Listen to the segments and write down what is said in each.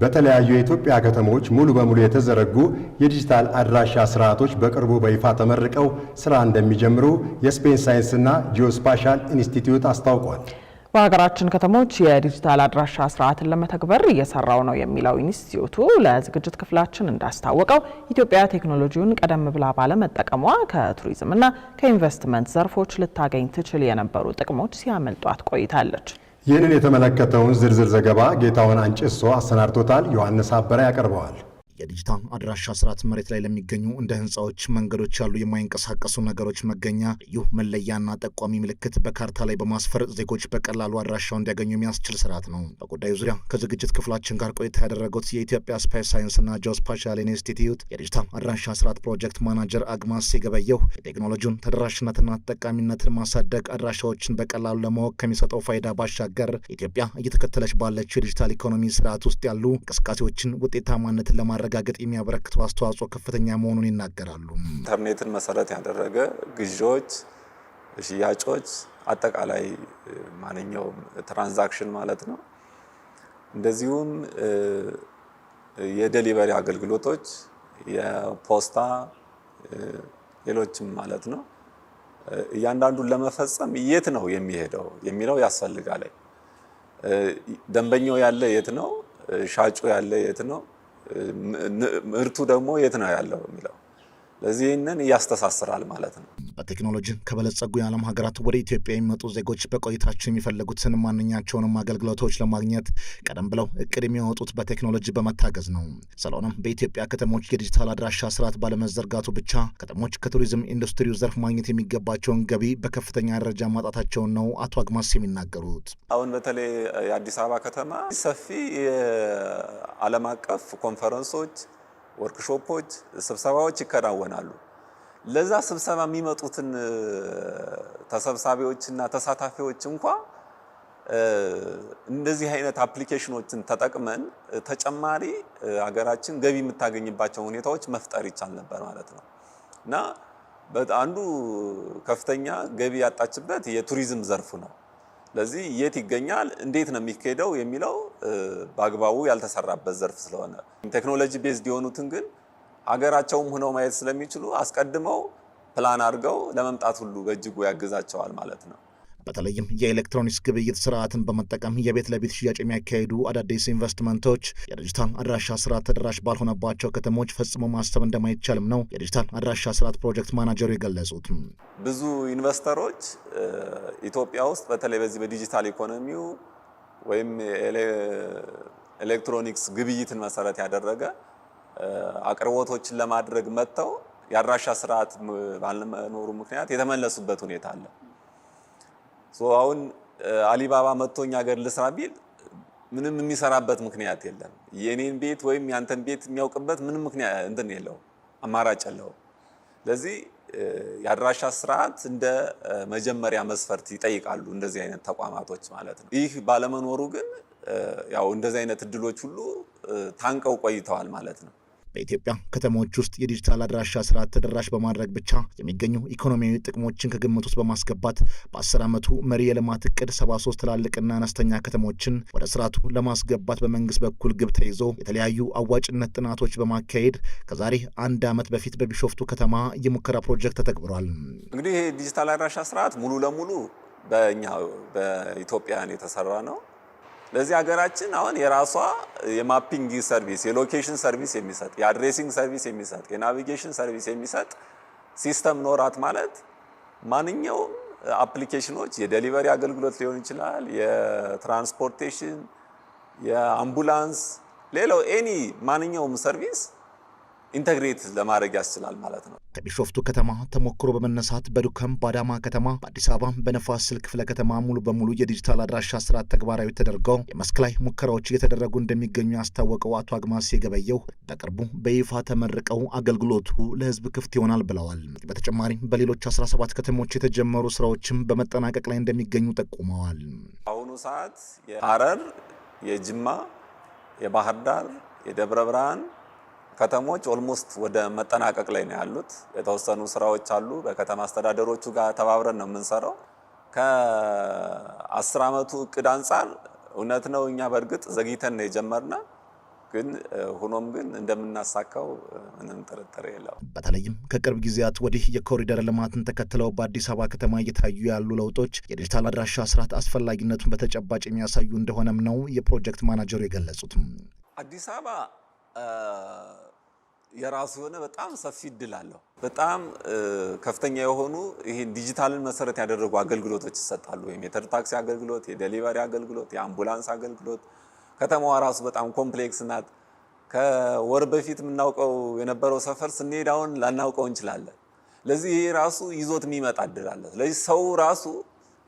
በተለያዩ የኢትዮጵያ ከተሞች ሙሉ በሙሉ የተዘረጉ የዲጂታል አድራሻ ስርዓቶች በቅርቡ በይፋ ተመርቀው ስራ እንደሚጀምሩ የስፔን ሳይንስና ጂኦስፓሻል ኢንስቲትዩት አስታውቋል። በሀገራችን ከተሞች የዲጂታል አድራሻ ስርዓትን ለመተግበር እየሰራው ነው የሚለው ኢንስቲትዩቱ ለዝግጅት ክፍላችን እንዳስታወቀው ኢትዮጵያ ቴክኖሎጂውን ቀደም ብላ ባለመጠቀሟ ከቱሪዝምና ከኢንቨስትመንት ዘርፎች ልታገኝ ትችል የነበሩ ጥቅሞች ሲያመልጧት ቆይታለች። ይህንን የተመለከተውን ዝርዝር ዘገባ ጌታውን አንጭሶ አሰናድቶታል። ዮሐንስ አበራ ያቀርበዋል። የዲጂታል አድራሻ ስርዓት መሬት ላይ ለሚገኙ እንደ ህንፃዎች፣ መንገዶች ያሉ የማይንቀሳቀሱ ነገሮች መገኛ ልዩ መለያና ጠቋሚ ምልክት በካርታ ላይ በማስፈር ዜጎች በቀላሉ አድራሻው እንዲያገኙ የሚያስችል ስርዓት ነው። በጉዳዩ ዙሪያ ከዝግጅት ክፍላችን ጋር ቆይታ ያደረጉት የኢትዮጵያ ስፔስ ሳይንስና ጂኦስፓሻል ኢንስቲትዩት የዲጂታል አድራሻ ስርዓት ፕሮጀክት ማናጀር አግማስ ሲገበየው የቴክኖሎጂውን ተደራሽነትና ተጠቃሚነትን ማሳደግ አድራሻዎችን በቀላሉ ለማወቅ ከሚሰጠው ፋይዳ ባሻገር ኢትዮጵያ እየተከተለች ባለችው የዲጂታል ኢኮኖሚ ስርዓት ውስጥ ያሉ እንቅስቃሴዎችን ውጤታማነትን ለማድረግ ጋገጥ የሚያበረክተው አስተዋጽኦ ከፍተኛ መሆኑን ይናገራሉ። ኢንተርኔትን መሰረት ያደረገ ግዢዎች፣ ሽያጮች፣ አጠቃላይ ማንኛውም ትራንዛክሽን ማለት ነው። እንደዚሁም የዴሊቨሪ አገልግሎቶች፣ የፖስታ ሌሎችም ማለት ነው። እያንዳንዱን ለመፈጸም የት ነው የሚሄደው የሚለው ያስፈልጋል። ደንበኛው ያለ የት ነው፣ ሻጩ ያለ የት ነው፣ ምርቱ ደግሞ የት ነው ያለው የሚለው ለዚህንን ያስተሳስራል ማለት ነው። በቴክኖሎጂ ከበለጸጉ የዓለም ሀገራት ወደ ኢትዮጵያ የሚመጡ ዜጎች በቆይታቸው የሚፈልጉትን ማንኛቸውንም አገልግሎቶች ለማግኘት ቀደም ብለው እቅድ የሚያወጡት በቴክኖሎጂ በመታገዝ ነው። ስለሆነም በኢትዮጵያ ከተሞች የዲጂታል አድራሻ ስርዓት ባለመዘርጋቱ ብቻ ከተሞች ከቱሪዝም ኢንዱስትሪው ዘርፍ ማግኘት የሚገባቸውን ገቢ በከፍተኛ ደረጃ ማጣታቸውን ነው አቶ አግማስ የሚናገሩት። አሁን በተለይ የአዲስ አበባ ከተማ ሰፊ የዓለም አቀፍ ኮንፈረንሶች፣ ወርክሾፖች፣ ስብሰባዎች ይከናወናሉ። ለዛ ስብሰባ የሚመጡትን ተሰብሳቢዎችና ተሳታፊዎች እንኳን እንደዚህ አይነት አፕሊኬሽኖችን ተጠቅመን ተጨማሪ ሀገራችን ገቢ የምታገኝባቸው ሁኔታዎች መፍጠር ይቻል ነበር ማለት ነው እና አንዱ ከፍተኛ ገቢ ያጣችበት የቱሪዝም ዘርፍ ነው። ለዚህ የት ይገኛል፣ እንዴት ነው የሚካሄደው የሚለው በአግባቡ ያልተሰራበት ዘርፍ ስለሆነ ቴክኖሎጂ ቤዝድ የሆኑትን ግን ሀገራቸውም ሆነው ማየት ስለሚችሉ አስቀድመው ፕላን አድርገው ለመምጣት ሁሉ በእጅጉ ያግዛቸዋል ማለት ነው። በተለይም የኤሌክትሮኒክስ ግብይት ስርዓትን በመጠቀም የቤት ለቤት ሽያጭ የሚያካሂዱ አዳዲስ ኢንቨስትመንቶች የዲጂታል አድራሻ ስርዓት ተደራሽ ባልሆነባቸው ከተሞች ፈጽሞ ማሰብ እንደማይቻልም ነው የዲጂታል አድራሻ ስርዓት ፕሮጀክት ማናጀሩ የገለጹት። ብዙ ኢንቨስተሮች ኢትዮጵያ ውስጥ በተለይ በዚህ በዲጂታል ኢኮኖሚው ወይም ኤሌክትሮኒክስ ግብይትን መሰረት ያደረገ አቅርቦቶችን ለማድረግ መጥተው የአድራሻ ስርዓት ባለመኖሩ ምክንያት የተመለሱበት ሁኔታ አለ። አሁን አሊባባ መጥቶኛ ሀገር ልስራ ቢል ምንም የሚሰራበት ምክንያት የለም። የኔን ቤት ወይም ያንተን ቤት የሚያውቅበት ምንም ምክንያት እንትን የለው፣ አማራጭ የለው። ለዚህ የአድራሻ ስርዓት እንደ መጀመሪያ መስፈርት ይጠይቃሉ እንደዚህ አይነት ተቋማቶች ማለት ነው። ይህ ባለመኖሩ ግን ያው እንደዚህ አይነት እድሎች ሁሉ ታንቀው ቆይተዋል ማለት ነው። በኢትዮጵያ ከተሞች ውስጥ የዲጂታል አድራሻ ስርዓት ተደራሽ በማድረግ ብቻ የሚገኙ ኢኮኖሚያዊ ጥቅሞችን ከግምት ውስጥ በማስገባት በ10 ዓመቱ መሪ የልማት እቅድ 73 ትላልቅና አነስተኛ ከተሞችን ወደ ስርዓቱ ለማስገባት በመንግስት በኩል ግብ ተይዞ የተለያዩ አዋጭነት ጥናቶች በማካሄድ ከዛሬ 1 ዓመት በፊት በቢሾፍቱ ከተማ የሙከራ ፕሮጀክት ተተግብሯል። እንግዲህ ዲጂታል አድራሻ ስርዓት ሙሉ ለሙሉ በኢትዮጵያን የተሰራ ነው። ለዚህ ሀገራችን አሁን የራሷ የማፒንግ ሰርቪስ፣ የሎኬሽን ሰርቪስ የሚሰጥ፣ የአድሬሲንግ ሰርቪስ የሚሰጥ፣ የናቪጌሽን ሰርቪስ የሚሰጥ ሲስተም ኖራት ማለት ማንኛውም አፕሊኬሽኖች የዴሊቨሪ አገልግሎት ሊሆን ይችላል፣ የትራንስፖርቴሽን፣ የአምቡላንስ፣ ሌላው ማንኛውም ሰርቪስ ኢንተግሬት ለማድረግ ያስችላል ማለት ነው። ከቢሾፍቱ ከተማ ተሞክሮ በመነሳት በዱከም፣ በአዳማ ከተማ፣ በአዲስ አበባ በነፋስ ስልክ ክፍለ ከተማ ሙሉ በሙሉ የዲጂታል አድራሻ ስርዓት ተግባራዊ ተደርገው የመስክ ላይ ሙከራዎች እየተደረጉ እንደሚገኙ ያስታወቀው አቶ አግማስ የገበየው በቅርቡ በይፋ ተመርቀው አገልግሎቱ ለሕዝብ ክፍት ይሆናል ብለዋል። በተጨማሪም በሌሎች 17 ከተሞች የተጀመሩ ስራዎችም በመጠናቀቅ ላይ እንደሚገኙ ጠቁመዋል። አሁኑ ሰዓት የሐረር፣ የጅማ፣ የባህር ዳር፣ የደብረ ብርሃን ከተሞች ኦልሞስት ወደ መጠናቀቅ ላይ ነው ያሉት። የተወሰኑ ስራዎች አሉ። በከተማ አስተዳደሮቹ ጋር ተባብረን ነው የምንሰራው። ከ10 ዓመቱ እቅድ አንጻር እውነት ነው እኛ በእርግጥ ዘግይተን ነው የጀመርነው። ግን ሆኖም ግን እንደምናሳካው ምንም ጥርጥር የለውም። በተለይም ከቅርብ ጊዜያት ወዲህ የኮሪደር ልማትን ተከትለው በአዲስ አበባ ከተማ እየታዩ ያሉ ለውጦች የዲጂታል አድራሻ ስርዓት አስፈላጊነቱን በተጨባጭ የሚያሳዩ እንደሆነም ነው የፕሮጀክት ማናጀሩ የገለጹት። አዲስ አበባ የራሱ የሆነ በጣም ሰፊ እድል አለው። በጣም ከፍተኛ የሆኑ ይሄን ዲጂታልን መሰረት ያደረጉ አገልግሎቶች ይሰጣሉ። የሜትር ታክሲ አገልግሎት፣ የዴሊቨሪ አገልግሎት፣ የአምቡላንስ አገልግሎት። ከተማዋ ራሱ በጣም ኮምፕሌክስ ናት። ከወር በፊት የምናውቀው የነበረው ሰፈር ስንሄድ አሁን ላናውቀው እንችላለን። ለዚህ ይሄ ራሱ ይዞት የሚመጣ እድል አለ። ስለዚህ ሰው ራሱ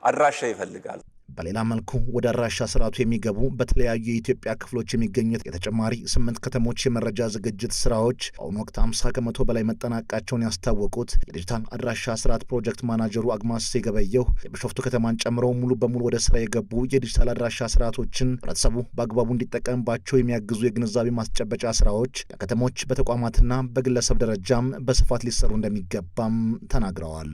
አድራሻ ይፈልጋል። በሌላ መልኩ ወደ አድራሻ ስርዓቱ የሚገቡ በተለያዩ የኢትዮጵያ ክፍሎች የሚገኙት የተጨማሪ 8 ከተሞች የመረጃ ዝግጅት ስራዎች በአሁኑ ወቅት 50 ከመቶ በላይ መጠናቀቃቸውን ያስታወቁት የዲጂታል አድራሻ ስርዓት ፕሮጀክት ማናጀሩ አግማስ ገበየሁ የቢሾፍቱ ከተማን ጨምሮ ሙሉ በሙሉ ወደ ስራ የገቡ የዲጂታል አድራሻ ስርዓቶችን ህብረተሰቡ በአግባቡ እንዲጠቀምባቸው የሚያግዙ የግንዛቤ ማስጨበጫ ስራዎች በከተሞች በተቋማትና በግለሰብ ደረጃም በስፋት ሊሰሩ እንደሚገባም ተናግረዋል።